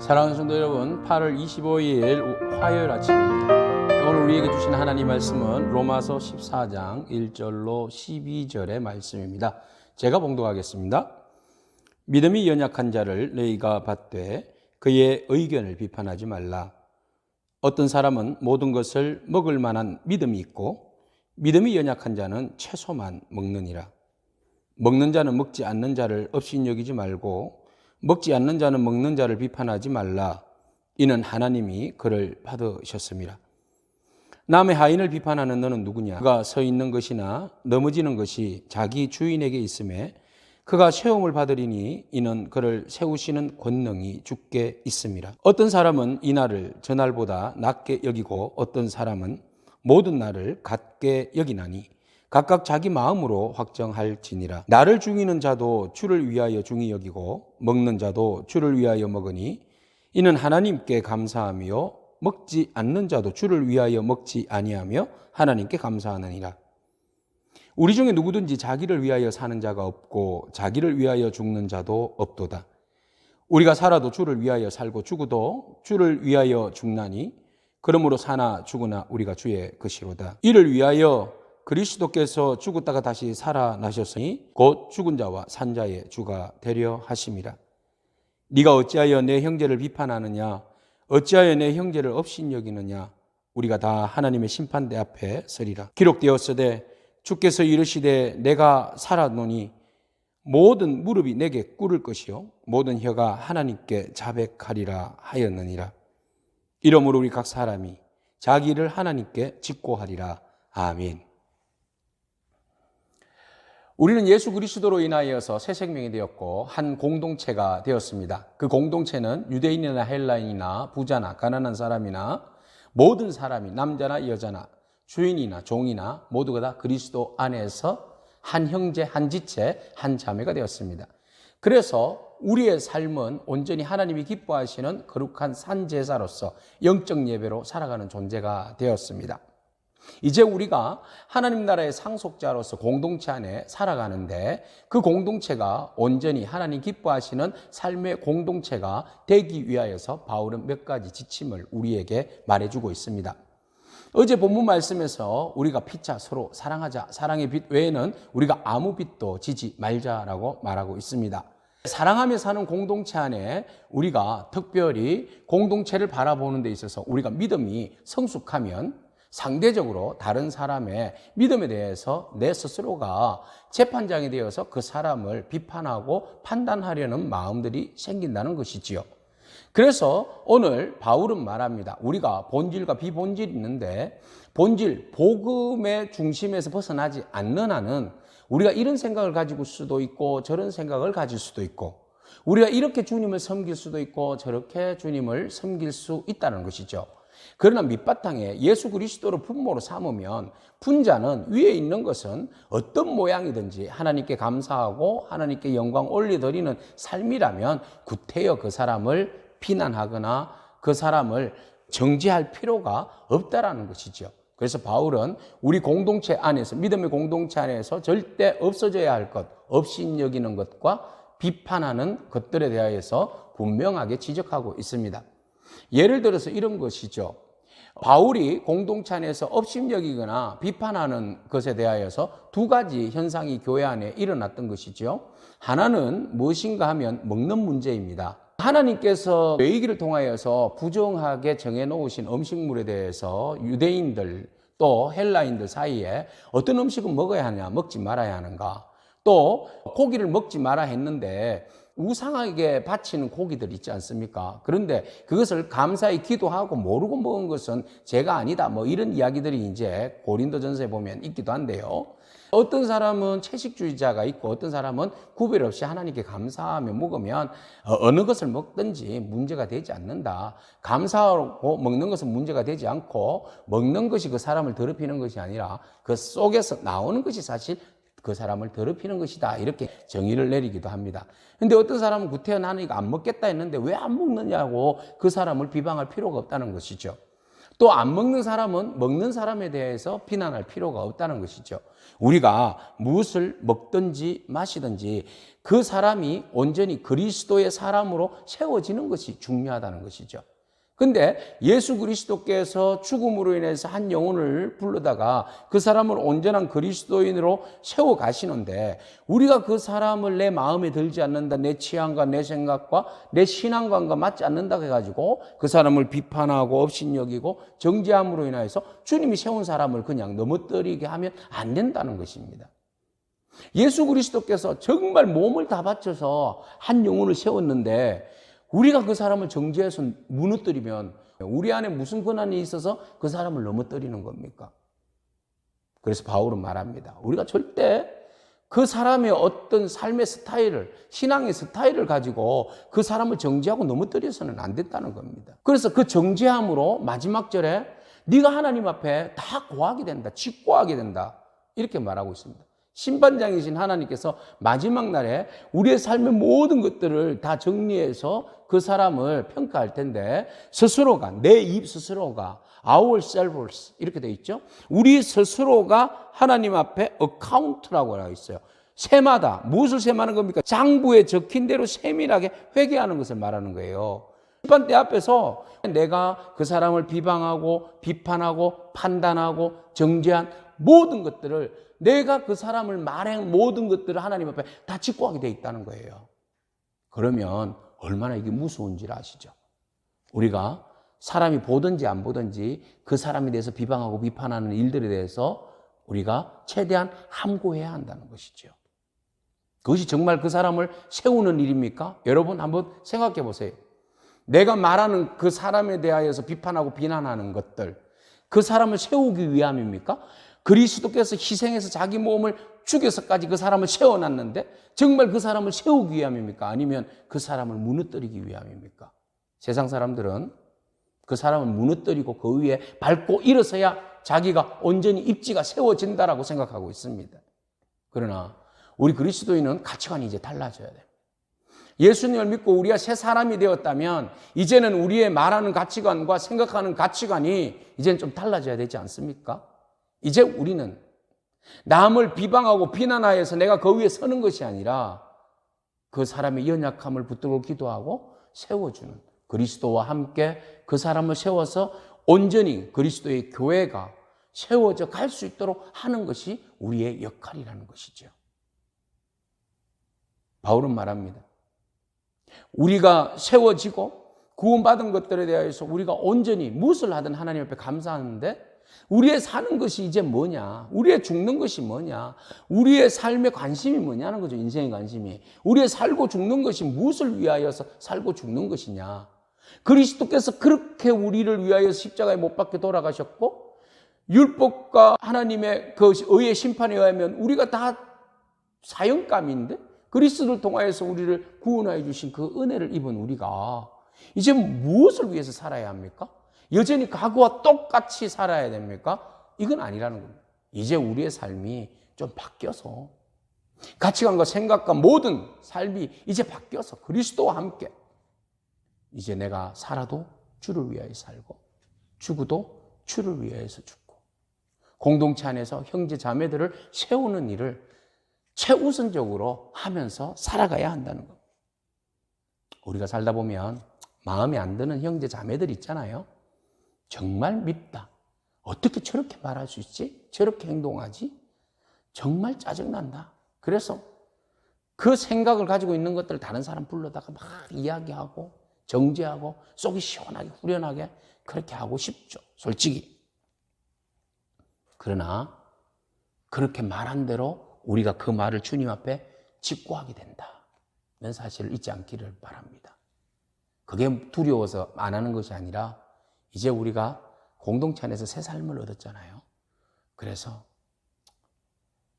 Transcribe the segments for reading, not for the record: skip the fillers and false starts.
사랑하는 성도 여러분, 8월 25일 화요일 아침입니다. 오늘 우리에게 주신 하나님 말씀은 로마서 14장 1절로 12절의 말씀입니다. 제가 봉독하겠습니다. 믿음이 연약한 자를 너희가 받되 그의 의견을 비판하지 말라. 어떤 사람은 모든 것을 먹을 만한 믿음이 있고 믿음이 연약한 자는 채소만 먹느니라. 먹는 자는 먹지 않는 자를 업신여기지 말고 먹지 않는 자는 먹는 자를 비판하지 말라. 이는 하나님이 그를 받으셨습니다. 남의 하인을 비판하는 너는 누구냐? 그가 서 있는 것이나 넘어지는 것이 자기 주인에게 있음에 그가 세움을 받으리니 이는 그를 세우시는 권능이 주께 있음이라. 어떤 사람은 이 날을 저 날보다 낮게 여기고 어떤 사람은 모든 날을 같게 여기나니 각각 자기 마음으로 확정할지니라. 나를 죽이는 자도 주를 위하여 중히 여기고 먹는 자도 주를 위하여 먹으니 이는 하나님께 감사하며 먹지 않는 자도 주를 위하여 먹지 아니하며 하나님께 감사하느니라. 우리 중에 누구든지 자기를 위하여 사는 자가 없고 자기를 위하여 죽는 자도 없도다. 우리가 살아도 주를 위하여 살고 죽어도 주를 위하여 죽나니 그러므로 사나 죽으나 우리가 주의 것이로다. 이를 위하여 그리스도께서 죽었다가 다시 살아나셨으니 곧 죽은 자와 산 자의 주가 되려 하심이라. 네가 어찌하여 내 형제를 비판하느냐? 어찌하여 내 형제를 업신여기느냐? 우리가 다 하나님의 심판대 앞에 서리라. 기록되었으되 주께서 이르시되 내가 살았노니 모든 무릎이 내게 꿇을 것이요 모든 혀가 하나님께 자백하리라 하였느니라. 이러므로 우리 각 사람이 자기 일을 하나님께 직고하리라. 아멘. 우리는 예수 그리스도로 인하여서 새 생명이 되었고 한 공동체가 되었습니다. 그 공동체는 유대인이나 헬라인이나 부자나 가난한 사람이나 모든 사람이 남자나 여자나 주인이나 종이나 모두가 다 그리스도 안에서 한 형제, 한 지체, 한 자매가 되었습니다. 그래서 우리의 삶은 온전히 하나님이 기뻐하시는 거룩한 산제사로서 영적 예배로 살아가는 존재가 되었습니다. 이제 우리가 하나님 나라의 상속자로서 공동체 안에 살아가는데 그 공동체가 온전히 하나님 기뻐하시는 삶의 공동체가 되기 위하여서 바울은 몇 가지 지침을 우리에게 말해주고 있습니다. 어제 본문 말씀에서 우리가 피차 서로 사랑하자, 사랑의 빛 외에는 우리가 아무 빛도 지지 말자라고 말하고 있습니다. 사랑하며 사는 공동체 안에 우리가 특별히 공동체를 바라보는 데 있어서 우리가 믿음이 성숙하면 상대적으로 다른 사람의 믿음에 대해서 내 스스로가 재판장이 되어서 그 사람을 비판하고 판단하려는 마음들이 생긴다는 것이지요. 그래서 오늘 바울은 말합니다. 우리가 본질과 비본질이 있는데 본질, 복음의 중심에서 벗어나지 않는 한은 우리가 이런 생각을 가지고 수도 있고 저런 생각을 가질 수도 있고 우리가 이렇게 주님을 섬길 수도 있고 저렇게 주님을 섬길 수 있다는 것이죠. 그러나 밑바탕에 예수 그리스도를 분모로 삼으면 분자는 위에 있는 것은 어떤 모양이든지 하나님께 감사하고 하나님께 영광 올려드리는 삶이라면 구태여 그 사람을 비난하거나 그 사람을 정죄할 필요가 없다라는 것이죠. 그래서 바울은 우리 공동체 안에서 믿음의 공동체 안에서 절대 없어져야 할 것, 업신여기는 것과 비판하는 것들에 대하여서 분명하게 지적하고 있습니다. 예를 들어서 이런 것이죠. 바울이 공동체 안에서 업신여기거나 비판하는 것에 대하여서 두 가지 현상이 교회 안에 일어났던 것이죠. 하나는 무엇인가 하면 먹는 문제입니다. 하나님께서 뇌이기를 통하여서 부정하게 정해놓으신 음식물에 대해서 유대인들 또 헬라인들 사이에 어떤 음식은 먹어야 하냐, 먹지 말아야 하는가, 또 고기를 먹지 마라 했는데 우상하게 바치는 고기들 있지 않습니까? 그런데 그것을 감사히 기도하고 모르고 먹은 것은 죄가 아니다. 뭐 이런 이야기들이 이제 고린도전서에 보면 있기도 한데요. 어떤 사람은 채식주의자가 있고 어떤 사람은 구별 없이 하나님께 감사하며 먹으면 어느 것을 먹든지 문제가 되지 않는다. 감사하고 먹는 것은 문제가 되지 않고 먹는 것이 그 사람을 더럽히는 것이 아니라 그 속에서 나오는 것이 사실 그 사람을 더럽히는 것이다. 이렇게 정의를 내리기도 합니다. 근데 어떤 사람은 구태여 나는 이거 안 먹겠다 했는데 왜 안 먹느냐고 그 사람을 비방할 필요가 없다는 것이죠. 또 안 먹는 사람은 먹는 사람에 대해서 비난할 필요가 없다는 것이죠. 우리가 무엇을 먹든지 마시든지 그 사람이 온전히 그리스도의 사람으로 세워지는 것이 중요하다는 것이죠. 근데 예수 그리스도께서 죽음으로 인해서 한 영혼을 불러다가 그 사람을 온전한 그리스도인으로 세워 가시는데, 우리가 그 사람을 내 마음에 들지 않는다, 내 취향과 내 생각과 내 신앙관과 맞지 않는다 해가지고 그 사람을 비판하고 업신여기고 정죄함으로 인해서 주님이 세운 사람을 그냥 넘어뜨리게 하면 안 된다는 것입니다. 예수 그리스도께서 정말 몸을 다 바쳐서 한 영혼을 세웠는데, 우리가 그 사람을 정죄해서 무너뜨리면 우리 안에 무슨 권한이 있어서 그 사람을 넘어뜨리는 겁니까? 그래서 바울은 말합니다. 우리가 절대 그 사람의 어떤 삶의 스타일을, 신앙의 스타일을 가지고 그 사람을 정죄하고 넘어뜨려서는 안 된다는 겁니다. 그래서 그 정죄함으로 마지막 절에 네가 하나님 앞에 다 고하게 된다, 직고하게 된다, 이렇게 말하고 있습니다. 심판장이신 하나님께서 마지막 날에 우리의 삶의 모든 것들을 다 정리해서 그 사람을 평가할 텐데, 스스로가, 내 입 스스로가 ourselves 이렇게 되어 있죠. 우리 스스로가 하나님 앞에 account라고 되어 있어요. 세마다 무엇을 세마는 겁니까? 장부에 적힌 대로 세밀하게 회개하는 것을 말하는 거예요. 심판대 앞에서 내가 그 사람을 비방하고 비판하고 판단하고 정죄한 모든 것들을, 내가 그 사람을 말한 모든 것들을 하나님 앞에 다 직고하게 돼 있다는 거예요. 그러면 얼마나 이게 무서운지를 아시죠? 우리가 사람이 보든지 안 보든지 그 사람에 대해서 비방하고 비판하는 일들에 대해서 우리가 최대한 함구해야 한다는 것이죠. 그것이 정말 그 사람을 세우는 일입니까? 여러분 한번 생각해 보세요. 내가 말하는 그 사람에 대하여서 비판하고 비난하는 것들, 그 사람을 세우기 위함입니까? 그리스도께서 희생해서 자기 몸을 죽여서까지 그 사람을 세워놨는데 정말 그 사람을 세우기 위함입니까? 아니면 그 사람을 무너뜨리기 위함입니까? 세상 사람들은 그 사람을 무너뜨리고 그 위에 밟고 일어서야 자기가 온전히 입지가 세워진다라고 생각하고 있습니다. 그러나 우리 그리스도인은 가치관이 이제 달라져야 돼요. 예수님을 믿고 우리가 새 사람이 되었다면 이제는 우리의 말하는 가치관과 생각하는 가치관이 이제는 좀 달라져야 되지 않습니까? 이제 우리는 남을 비방하고 비난하여서 내가 그 위에 서는 것이 아니라 그 사람의 연약함을 붙들고 기도하고 세워주는, 그리스도와 함께 그 사람을 세워서 온전히 그리스도의 교회가 세워져 갈 수 있도록 하는 것이 우리의 역할이라는 것이죠. 바울은 말합니다. 우리가 세워지고 구원받은 것들에 대해서 우리가 온전히 무엇을 하든 하나님 앞에 감사하는데, 우리의 사는 것이 이제 뭐냐, 우리의 죽는 것이 뭐냐, 우리의 삶의 관심이 뭐냐는 거죠. 인생의 관심이. 우리의 살고 죽는 것이 무엇을 위하여서 살고 죽는 것이냐. 그리스도께서 그렇게 우리를 위하여 십자가에 못 박혀 돌아가셨고, 율법과 하나님의 그 의의 심판에 의하면 우리가 다 사형감인데, 그리스도를 통하여서 우리를 구원하여 주신 그 은혜를 입은 우리가 이제 무엇을 위해서 살아야 합니까? 여전히 과거와 똑같이 살아야 됩니까? 이건 아니라는 겁니다. 이제 우리의 삶이 좀 바뀌어서 가치관과 생각과 모든 삶이 이제 바뀌어서 그리스도와 함께 이제 내가 살아도 주를 위하여 살고 죽어도 주를 위하여서 죽고 공동체 안에서 형제 자매들을 세우는 일을 최우선적으로 하면서 살아가야 한다는 겁니다. 우리가 살다 보면 마음에 안 드는 형제 자매들 있잖아요. 정말 밉다. 어떻게 저렇게 말할 수 있지? 저렇게 행동하지? 정말 짜증난다. 그래서 그 생각을 가지고 있는 것들을 다른 사람 불러다가 막 이야기하고 정죄하고 속이 시원하게 후련하게 그렇게 하고 싶죠. 솔직히. 그러나 그렇게 말한 대로 우리가 그 말을 주님 앞에 직고하게 된다는 사실을 잊지 않기를 바랍니다. 그게 두려워서 안 하는 것이 아니라 이제 우리가 공동체 안에서 새 삶을 얻었잖아요. 그래서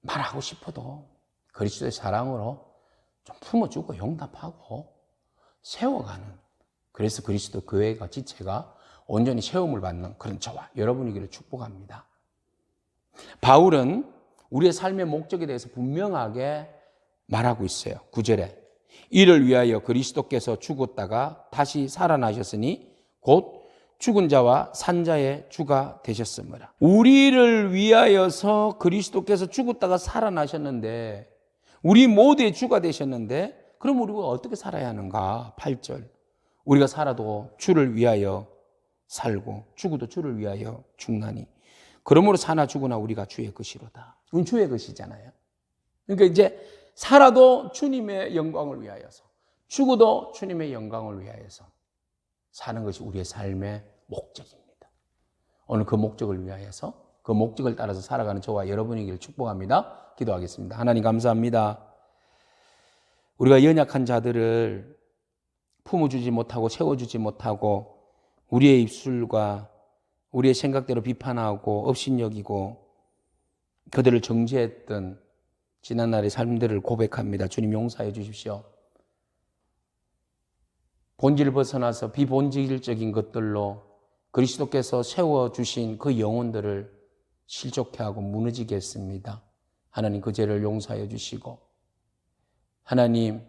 말하고 싶어도 그리스도의 사랑으로 좀 품어주고 용납하고 세워가는, 그래서 그리스도 교회가 지체가 온전히 세움을 받는 그런 저와 여러분이기를 축복합니다. 바울은 우리의 삶의 목적에 대해서 분명하게 말하고 있어요. 9절에 이를 위하여 그리스도께서 죽었다가 다시 살아나셨으니 곧 죽은 자와 산 자의 주가 되셨으므로. 우리를 위하여서 그리스도께서 죽었다가 살아나셨는데, 우리 모두의 주가 되셨는데, 그럼 우리가 어떻게 살아야 하는가? 8절. 우리가 살아도 주를 위하여 살고 죽어도 주를 위하여 죽나니 그러므로 사나 죽으나 우리가 주의 것이로다. 우린 주의 것이잖아요. 그러니까 이제 살아도 주님의 영광을 위하여서, 죽어도 주님의 영광을 위하여서 사는 것이 우리의 삶의 목적입니다. 오늘 그 목적을 위하여서, 그 목적을 따라서 살아가는 저와 여러분이기를 축복합니다. 기도하겠습니다. 하나님 감사합니다. 우리가 연약한 자들을 품어주지 못하고 세워주지 못하고 우리의 입술과 우리의 생각대로 비판하고 업신여기고 그들을 정죄했던 지난날의 삶들을 고백합니다. 주님 용서해 주십시오. 본질을 벗어나서 비본질적인 것들로 그리스도께서 세워주신 그 영혼들을 실족해 하고 무너지게 했습니다. 하나님 그 죄를 용서해 주시고, 하나님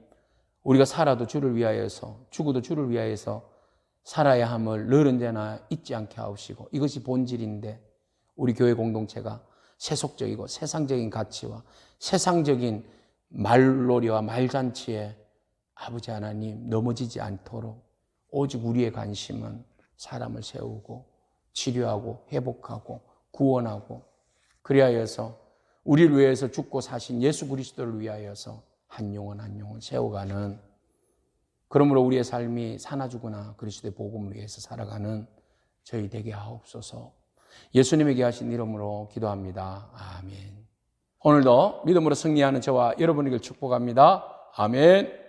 우리가 살아도 주를 위하여서 죽어도 주를 위하여서 살아야 함을 늘 언제나 잊지 않게 하옵시고, 이것이 본질인데 우리 교회 공동체가 세속적이고 세상적인 가치와 세상적인 말놀이와 말잔치에 아버지 하나님 넘어지지 않도록 오직 우리의 관심은 사람을 세우고 치료하고 회복하고 구원하고, 그리하여서 우리를 위해서 죽고 사신 예수 그리스도를 위하여서 한 영혼 한 영혼 세워가는, 그러므로 우리의 삶이 사나 죽으나 그리스도의 복음을 위해서 살아가는 저희 되게 하옵소서. 예수님에게 하신 이름으로 기도합니다. 아멘. 오늘도 믿음으로 승리하는 저와 여러분에게 축복합니다. 아멘.